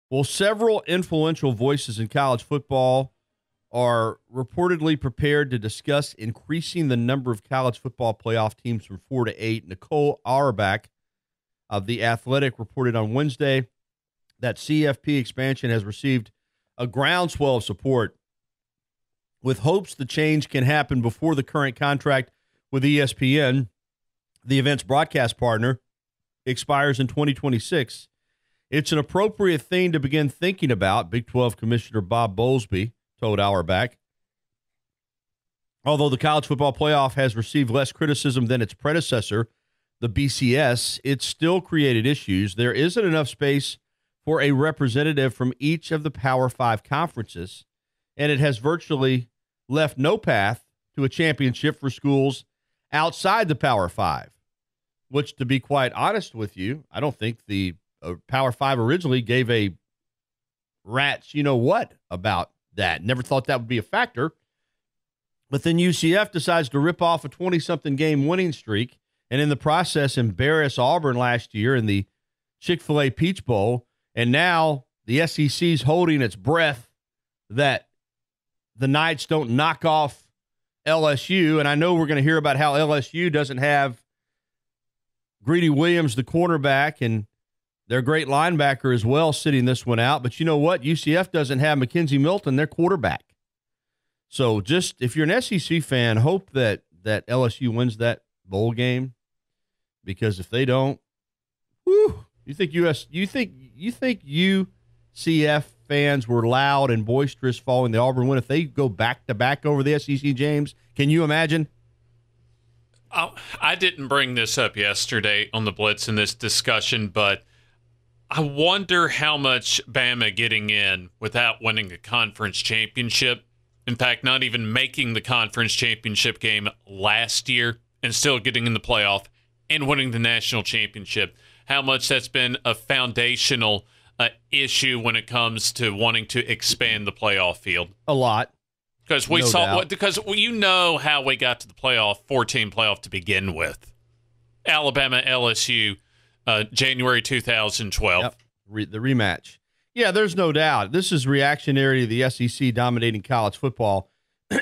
Well, several influential voices in college football are reportedly prepared to discuss increasing the number of college football playoff teams from 4 to 8. Nicole Auerbach of The Athletic reported on Wednesday that CFP expansion has received a groundswell of support, with hopes the change can happen before the current contract with ESPN, the event's broadcast partner, expires in 2026. It's an appropriate thing to begin thinking about, Big 12 Commissioner Bob Bowlesby told Auerbach. Although the college football playoff has received less criticism than its predecessor, the BCS, it's still created issues. There isn't enough space for a representative from each of the Power 5 conferences, and it has virtually left no path to a championship for schools outside the Power 5, which, to be quite honest with you, I don't think the Power 5 originally gave a rat's you-know-what about that. Never thought that would be a factor. But then UCF decides to rip off a 20-something game winning streak and in the process embarrass Auburn last year in the Chick-fil-A Peach Bowl. And now the SEC's holding its breath that the Knights don't knock off LSU. And I know we're going to hear about how LSU doesn't have Greedy Williams, the cornerback, and their great linebacker as well, sitting this one out. But you know what? UCF doesn't have Mackenzie Milton, their quarterback. So just, if you're an SEC fan, hope that LSU wins that bowl game, because if they don't, you think UCF fans were loud and boisterous following the Auburn win? If they go back to back over the SEC, James, can you imagine? I didn't bring this up yesterday on the Blitz in this discussion, but I wonder how much Bama getting in without winning a conference championship, in fact, not even making the conference championship game last year and still getting in the playoff and winning the national championship, how much that's been a foundational issue when it comes to wanting to expand the playoff field. A lot. Because you know how we got to the playoff, 14 playoff to begin with. Alabama, LSU, January 2012. Yep. The rematch. Yeah, there's no doubt. This is reactionary to the SEC dominating college football.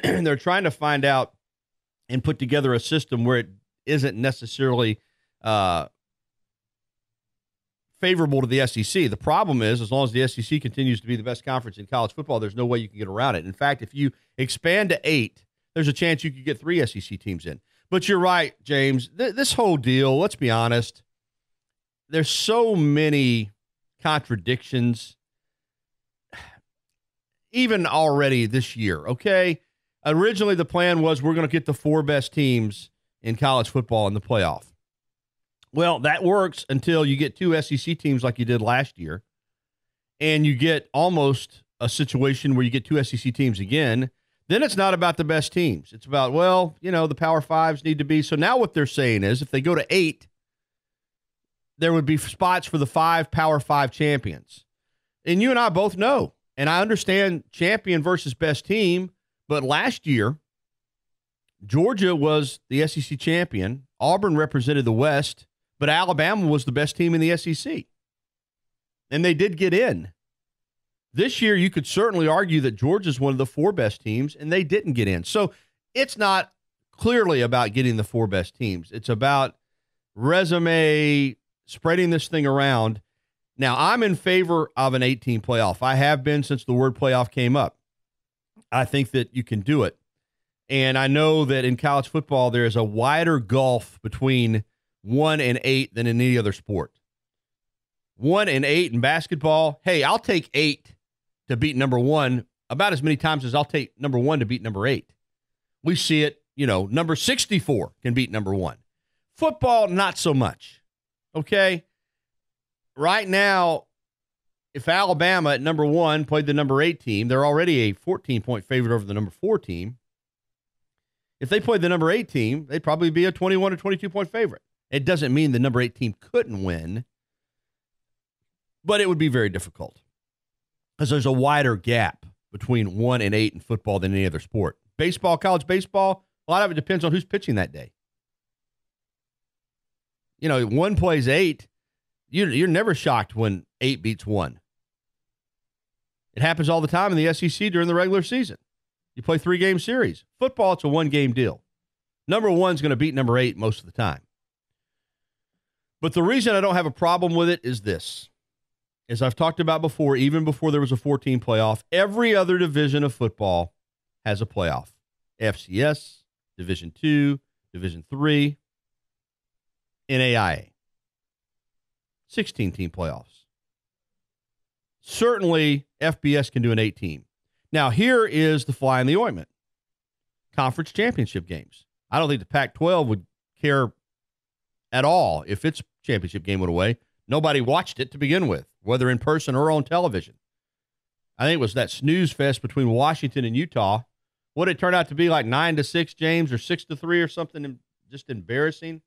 They're trying to find out and put together a system where it isn't necessarily favorable to the SEC. The problem is, as long as the SEC continues to be the best conference in college football, there's no way you can get around it. In fact, if you expand to 8, there's a chance you could get 3 SEC teams in. But you're right, James. This whole deal, let's be honest, there's so many contradictions, even already this year, okay? Originally, the plan was we're going to get the 4 best teams in college football in the playoff. Well, that works until you get 2 SEC teams like you did last year, and you get almost a situation where you get 2 SEC teams again. Then it's not about the best teams. It's about, the Power 5s need to be. So now what they're saying is if they go to 8, there would be spots for the 5 Power 5 champions. And you and I both know, and I understand champion versus best team, but last year, Georgia was the SEC champion. Auburn represented the West, but Alabama was the best team in the SEC. And they did get in. This year, you could certainly argue that Georgia's one of the 4 best teams, and they didn't get in. So it's not clearly about getting the 4 best teams. It's about resume, spreading this thing around. Now, I'm in favor of an 18 playoff. I have been since the word playoff came up. I think that you can do it. And I know that in college football, there is a wider gulf between 1 and 8 than in any other sport. 1 and 8 in basketball, hey, I'll take 8 to beat number 1 about as many times as I'll take number 1 to beat number 8. We see it, number 64 can beat number 1. Football, not so much. Okay? Right now, if Alabama at number 1 played the number 8 team, they're already a 14-point favorite over the number 4 team. If they played the number 8 team, they'd probably be a 21 or 22-point favorite. It doesn't mean the number 8 team couldn't win, but it would be very difficult because there's a wider gap between 1 and 8 in football than any other sport. Baseball, college baseball, a lot of it depends on who's pitching that day. 1 plays 8. You're never shocked when 8 beats 1. It happens all the time in the SEC during the regular season. You play 3-game series. Football, it's a 1-game deal. Number 1 is going to beat number 8 most of the time. But the reason I don't have a problem with it is this. As I've talked about before, even before there was a 14 playoff, every other division of football has a playoff. FCS, Division 2, Division 3, NAIA. 16-team playoffs. Certainly, FBS can do an 8-team. Now, here is the fly in the ointment. Conference championship games. I don't think the Pac-12 would care at all if its championship game went away. Nobody watched it to begin with, whether in person or on television. I think it was that snooze fest between Washington and Utah. What it turned out to be like 9-6, James, or 6-3 or something just embarrassing.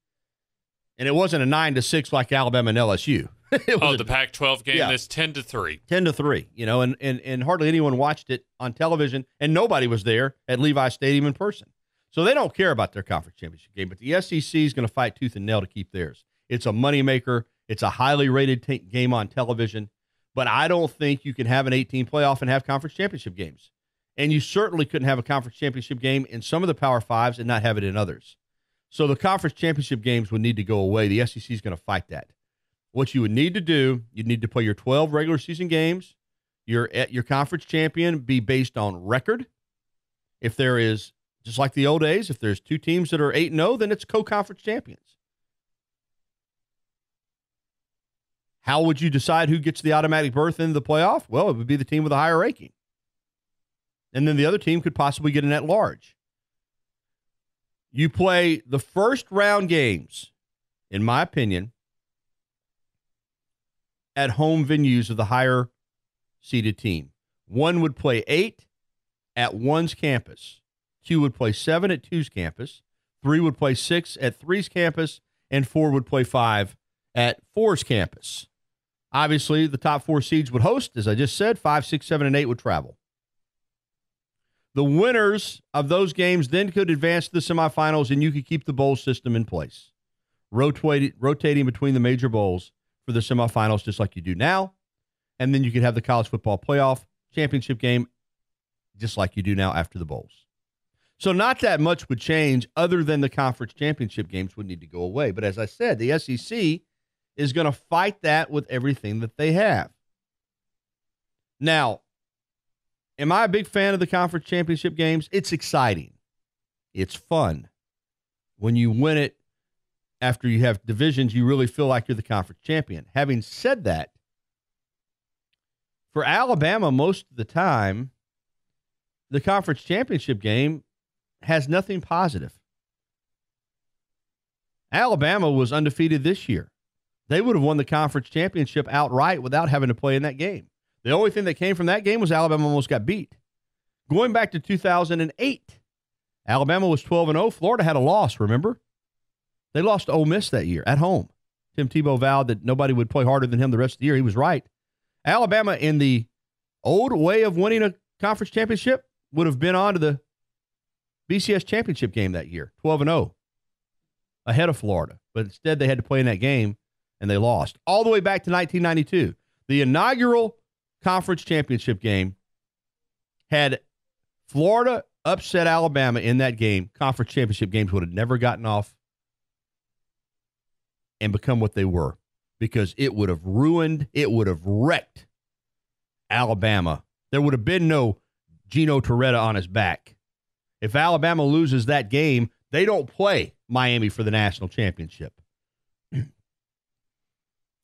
And it wasn't a 9-6 like Alabama and LSU. The Pac-12 game, yeah. That's 10-3. 10-3, and hardly anyone watched it on television, and nobody was there at Levi Stadium in person. So they don't care about their conference championship game, but the SEC is going to fight tooth and nail to keep theirs. It's a moneymaker. It's a highly rated game on television, but I don't think you can have an 18 playoff and have conference championship games. And you certainly couldn't have a conference championship game in some of the Power Fives and not have it in others. So the conference championship games would need to go away. The SEC is going to fight that. What you would need to do, you'd need to play your 12 regular season games. Your conference champion be based on record. If there is, just like the old days, if there's 2 teams that are 8-0, then it's co-conference champions. How would you decide who gets the automatic berth into the playoff? Well, it would be the team with a higher ranking. And then the other team could possibly get an at-large. You play the first round games, in my opinion, at home venues of the higher seeded team. 1 would play 8 at 1's campus. 2 would play 7 at 2's campus. 3 would play 6 at 3's campus. And 4 would play 5 at 4's campus. Obviously, the top 4 seeds would host. As I just said, 5, 6, 7, and 8 would travel. The winners of those games then could advance to the semifinals, and you could keep the bowl system in place, rotating between the major bowls for the semifinals just like you do now. And then you could have the college football playoff championship game just like you do now after the bowls. So not that much would change other than the conference championship games would need to go away. But as I said, the SEC is going to fight that with everything that they have. Now, am I a big fan of the conference championship games? It's exciting. It's fun. When you win it after you have divisions, you really feel like you're the conference champion. Having said that, for Alabama, most of the time, the conference championship game has nothing positive. Alabama was undefeated this year. They would have won the conference championship outright without having to play in that game. The only thing that came from that game was Alabama almost got beat. Going back to 2008, Alabama was 12-0. Florida had a loss, remember? They lost to Ole Miss that year at home. Tim Tebow vowed that nobody would play harder than him the rest of the year. He was right. Alabama, in the old way of winning a conference championship, would have been on to the BCS championship game that year, 12-0, ahead of Florida. But instead, they had to play in that game, and they lost. All the way back to 1992. The inaugural conference championship game had Florida upset Alabama in that game. Conference championship games would have never gotten off and become what they were, because it would have ruined, it would have wrecked Alabama. There would have been no Gino Torretta on his back. If Alabama loses that game, they don't play Miami for the national championship.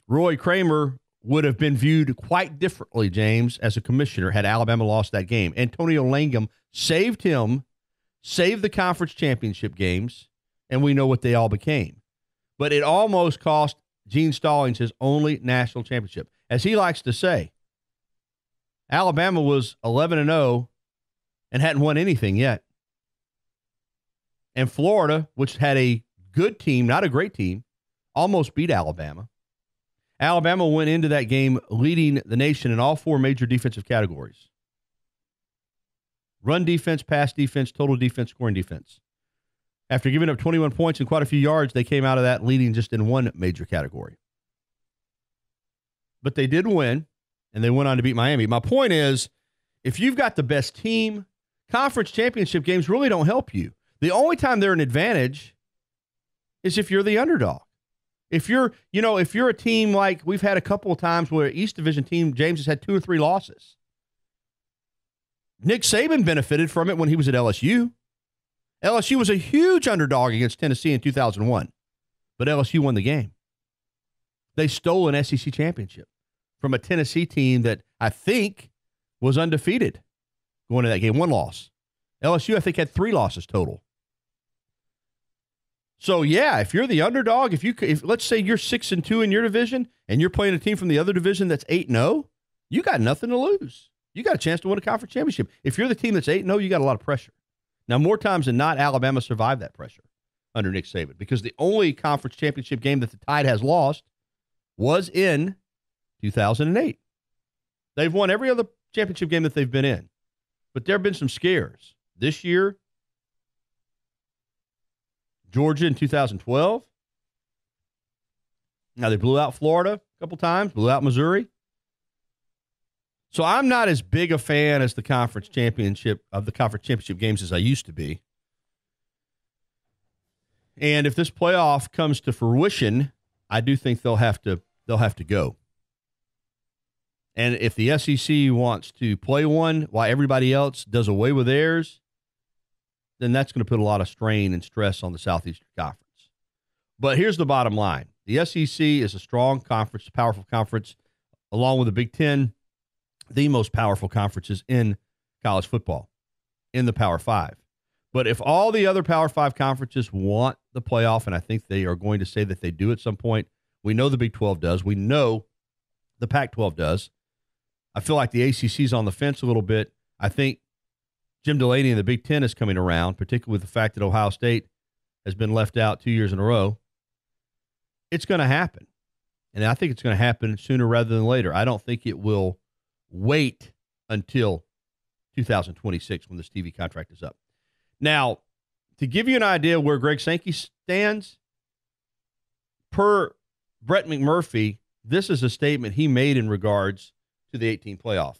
Roy Kramer would have been viewed quite differently, James, as a commissioner had Alabama lost that game. Antonio Langham saved him, saved the conference championship games, and we know what they all became. But it almost cost Gene Stallings his only national championship. As he likes to say, Alabama was 11-0 and hadn't won anything yet. And Florida, which had a good team, not a great team, almost beat Alabama. Alabama went into that game leading the nation in all 4 major defensive categories: run defense, pass defense, total defense, scoring defense. After giving up 21 points and quite a few yards, they came out of that leading just in one major category. But they did win, and they went on to beat Miami. My point is, if you've got the best team, conference championship games really don't help you. The only time they're an advantage is if you're the underdog. If you're a team like we've had a couple of times where East Division team, James has had 2 or 3 losses. Nick Saban benefited from it when he was at LSU. LSU was a huge underdog against Tennessee in 2001, but LSU won the game. They stole an SEC championship from a Tennessee team that I think was undefeated going to that game. 1 loss. LSU, I think, had 3 losses total. So, yeah, if you're the underdog, if let's say you're 6-2 in your division and you're playing a team from the other division that's 8-0, you got nothing to lose. You got a chance to win a conference championship. If you're the team that's 8-0, you got a lot of pressure. Now, more times than not, Alabama survived that pressure under Nick Saban because the only conference championship game that the Tide has lost was in 2008. They've won every other championship game that they've been in, but there have been some scares. This year, Georgia in 2012. Now, they blew out Florida a couple times, blew out Missouri. So I'm not as big a fan as the conference championship games as I used to be. And if this playoff comes to fruition, I do think they'll have to go. And if the SEC wants to play one while everybody else does away with theirs, then that's going to put a lot of strain and stress on the Southeastern Conference. But here's the bottom line. The SEC is a strong conference, powerful conference, along with the Big Ten, the most powerful conferences in college football, in the Power Five. But if all the other Power Five conferences want the playoff, and I think they are going to say that they do at some point, we know the Big 12 does. We know the Pac-12 does. I feel like the ACC is on the fence a little bit. I think Jim Delaney and the Big Ten is coming around, particularly with the fact that Ohio State has been left out 2 years in a row. It's going to happen. And I think it's going to happen sooner rather than later. I don't think it will wait until 2026 when this TV contract is up. Now, to give you an idea where Greg Sankey stands, per Brett McMurphy, this is a statement he made in regards to the 18 playoff.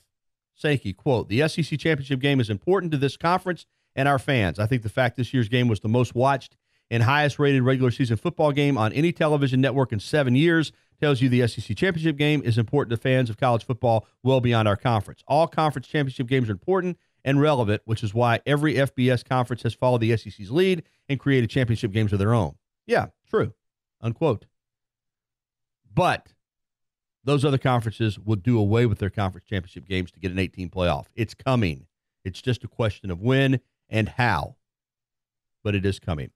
Sankey, quote, "The SEC championship game is important to this conference and our fans. I think the fact this year's game was the most watched and highest rated regular season football game on any television network in 7 years tells you the SEC championship game is important to fans of college football well beyond our conference. All conference championship games are important and relevant, which is why every FBS conference has followed the SEC's lead and created championship games of their own." Yeah, true, unquote. But those other conferences will do away with their conference championship games to get an 18 playoff. It's coming. It's just a question of when and how, but it is coming.